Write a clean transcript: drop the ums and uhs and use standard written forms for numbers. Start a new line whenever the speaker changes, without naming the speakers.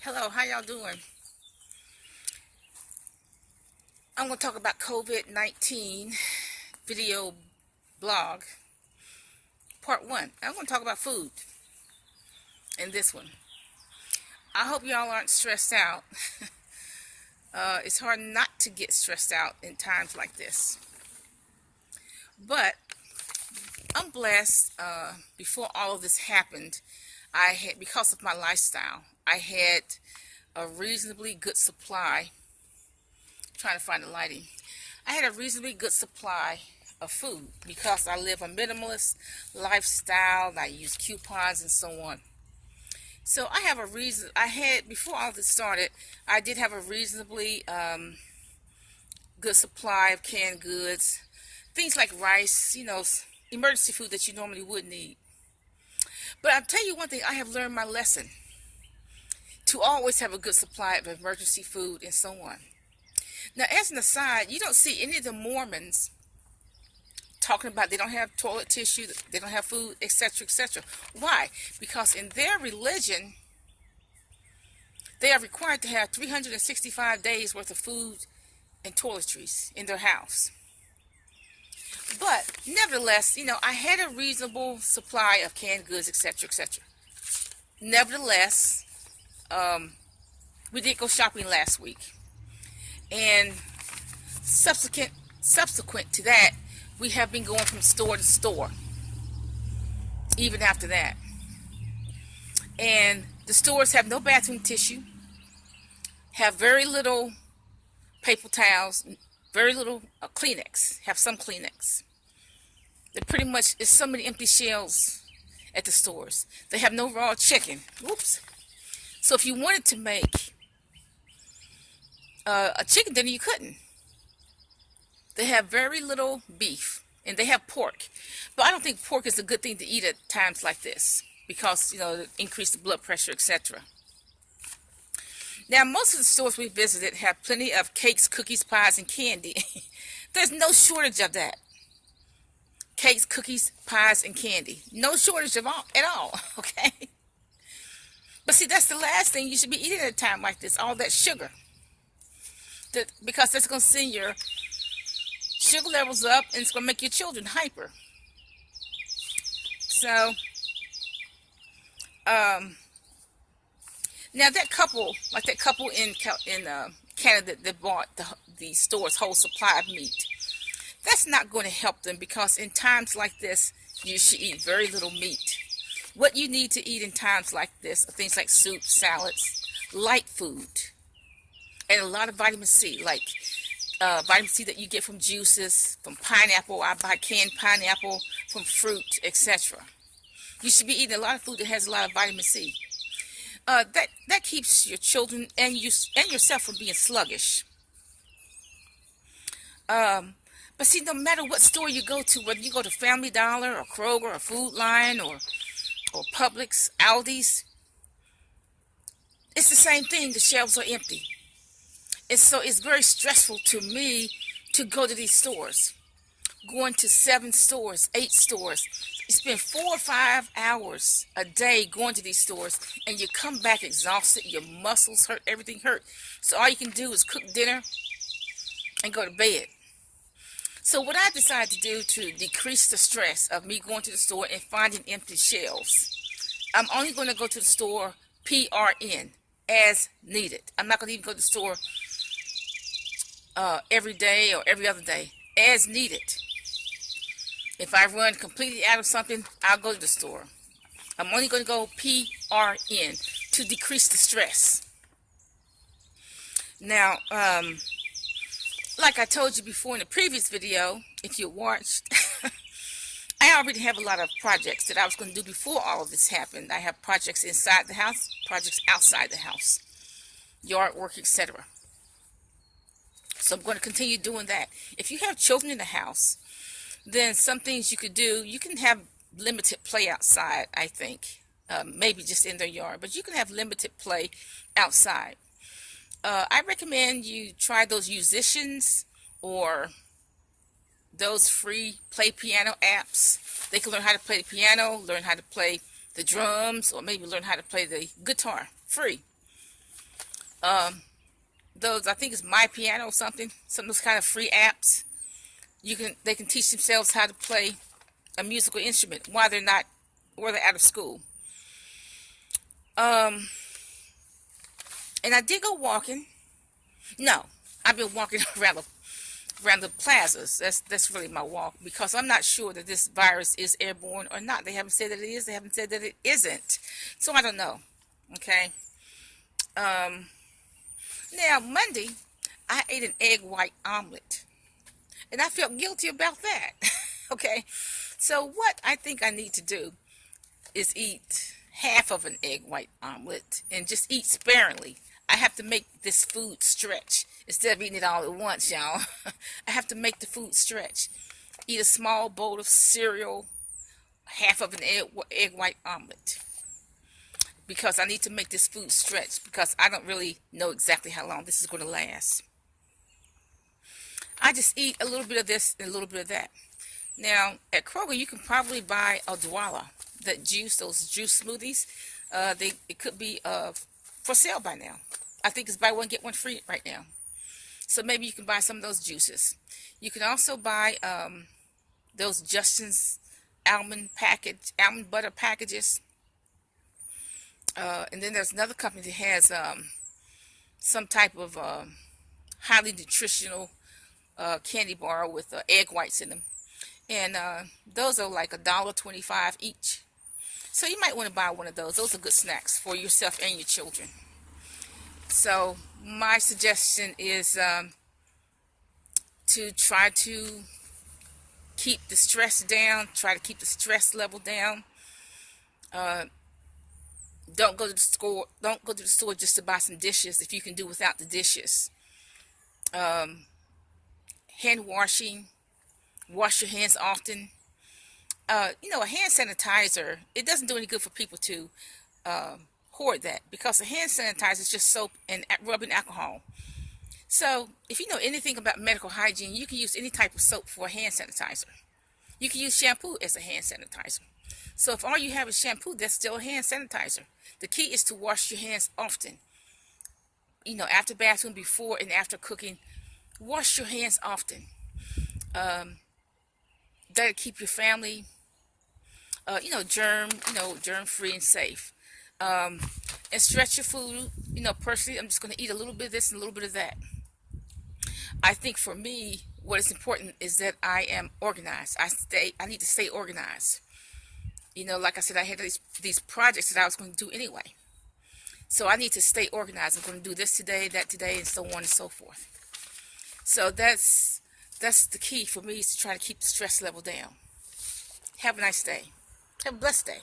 Hello, how y'all doing? I'm going to talk about COVID-19 video blog, part 1. I'm going to talk about food in this one. I hope y'all aren't stressed out. It's hard not to get stressed out in times like this. But I'm blessed. Before all of this happened, because of my lifestyle, I had a reasonably good supply. Trying to find the lighting. I had a reasonably good supply of food because I live a minimalist lifestyle. I use coupons and so on. So I have a reason. Before all this started, I did have a reasonably good supply of canned goods, things like rice, emergency food that you normally would need. But I'll tell you one thing, I have learned my lesson to always have a good supply of emergency food and so on. Now, as an aside, you don't see any of the Mormons talking about they don't have toilet tissue, they don't have food, etc., etc. Why? Because in their religion, they are required to have 365 days worth of food and toiletries in their house. But nevertheless, I had a reasonable supply of canned goods, etc., etc. Nevertheless, we did go shopping last week. And subsequent to that, we have been going from store to store, even after that. And the stores have no bathroom tissue, have very little paper towels, very little Kleenex, have some Kleenex. It's so many empty shelves at the stores. They have no raw chicken. Whoops. So if you wanted to make a chicken dinner, you couldn't. They have very little beef, and they have pork. But I don't think pork is a good thing to eat at times like this because, increase the blood pressure, etc. Now, most of the stores we visited have plenty of cakes, cookies, pies, and candy. There's no shortage of that. Cakes, cookies, pies, and candy. No shortage at all, okay? But see, that's the last thing you should be eating at a time like this, all that sugar. Because that's going to send your sugar levels up, and it's going to make your children hyper. So, now that couple in Canada that bought the store's whole supply of meat, that's not going to help them because in times like this, you should eat very little meat. What you need to eat in times like this are things like soup, salads, light food, and a lot of vitamin C, like vitamin C that you get from juices, from pineapple. I buy canned pineapple, from fruit, etc. You should be eating a lot of food that has a lot of vitamin C. That keeps your children and yourself from being sluggish. But see, no matter what store you go to, whether you go to Family Dollar or Kroger or Food Line or Publix, Aldi's, it's the same thing. The shelves are empty. It's very stressful to me to go to these stores. Going to 7 stores, 8 stores. You spend 4 or 5 hours a day going to these stores, and you come back exhausted. Your muscles hurt, everything hurt. So all you can do is cook dinner and go to bed. So what I decided to do to decrease the stress of me going to the store and finding empty shelves, I'm only going to go to the store PRN, as needed. I'm not going to even go to the store every day or every other day, as needed. If I run completely out of something, I'll go to the store. I'm only going to go PRN to decrease the stress. Now, like I told you before in the previous video, if you watched, I already have a lot of projects that I was going to do before all of this happened. I have projects inside the house, projects outside the house, yard work, etc. So I'm going to continue doing that. If you have children in the house, then some things you could do, you can have limited play outside, I think. Maybe just in their yard, but you can have limited play outside. I recommend you try those musicians or those free play piano apps. They can learn how to play the piano, learn how to play the drums, or maybe learn how to play the guitar free. Um, those, I think it's My Piano or something. Some of those kind of free apps. They can teach themselves how to play a musical instrument while they're out of school. And I did go walking. No, I've been walking around the plazas. That's really my walk, because I'm not sure that this virus is airborne or not. They haven't said that it is. They haven't said that it isn't. So I don't know. Okay. Now Monday, I ate an egg white omelet, and I felt guilty about that. Okay. So what I think I need to do is eat half of an egg white omelet and just eat sparingly. I have to make this food stretch instead of eating it all at once, y'all. I have to make the food stretch. Eat a small bowl of cereal, half of an egg white omelet, because I need to make this food stretch, because I don't really know exactly how long this is going to last. I just eat a little bit of this and a little bit of that. Now, at Kroger, you can probably buy Odwalla, that juice, those juice smoothies. It could be for sale by now. I think it's buy one, get one free right now. So maybe you can buy some of those juices. You can also buy those Justin's almond butter packages. And then there's another company that has some type of highly nutritional candy bar with egg whites in them. And those are like $1.25 each. So you might want to buy one of those. Those are good snacks for yourself and your children. So my suggestion is to try to keep the stress down. Try to keep the stress level down. Don't go to the store. Don't go to the store just to buy some dishes if you can do without the dishes. Hand washing. Wash your hands often. A hand sanitizer, it doesn't do any good for people to hoard that, because a hand sanitizer is just soap and rubbing alcohol. So if you know anything about medical hygiene, you can use any type of soap for a hand sanitizer. You can use shampoo as a hand sanitizer. So if all you have is shampoo, that's still a hand sanitizer. The key is to wash your hands often. After bathroom, before and after cooking, wash your hands often. That'll keep your family, germ free and safe. And stretch your food. Personally, I'm just going to eat a little bit of this and a little bit of that. I think for me, what is important is that I am organized. I need to stay organized. Like I said, I had these projects that I was going to do anyway. So I need to stay organized. I'm going to do this today, that today, and so on and so forth. So that's the key for me, is to try to keep the stress level down. Have a nice day. Have a blessed day.